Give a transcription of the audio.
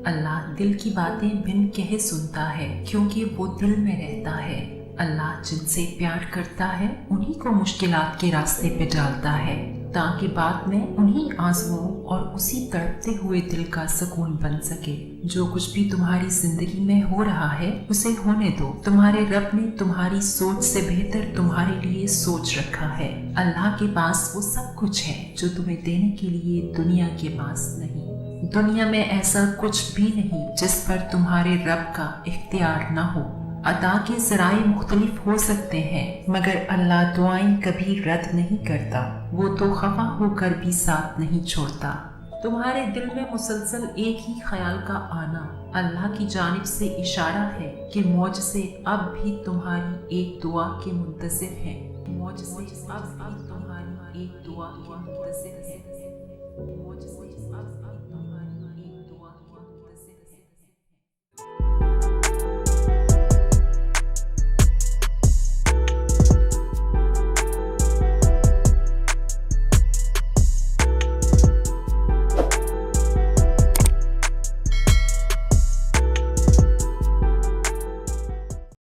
اللہ دل کی باتیں بن کہے سنتا ہے، کیونکہ وہ دل میں رہتا ہے۔ اللہ جن سے پیار کرتا ہے انہی کو مشکلات کے راستے پہ ڈالتا ہے، تاکہ بعد میں انہی آنسوؤں اور اسی تڑپتے ہوئے دل کا سکون بن سکے۔ جو کچھ بھی تمہاری زندگی میں ہو رہا ہے اسے ہونے دو، تمہارے رب نے تمہاری سوچ سے بہتر تمہارے لیے سوچ رکھا ہے۔ اللہ کے پاس وہ سب کچھ ہے جو تمہیں دینے کے لیے دنیا کے پاس نہیں۔ دنیا میں ایسا کچھ بھی نہیں جس پر تمہارے رب کا اختیار نہ ہو۔ عطا کے ذرائع مختلف ہو سکتے ہیں، مگر اللہ دعائیں کبھی رد نہیں کرتا، وہ تو خفا ہو کر بھی ساتھ نہیں چھوڑتا۔ تمہارے دل میں مسلسل ایک ہی خیال کا آنا اللہ کی جانب سے اشارہ ہے کہ معجزے اب بھی تمہاری ایک دعا کے منتظر ہیں۔ معجزے اب بھی تمہاری ایک دعا کے منتظر ہیں۔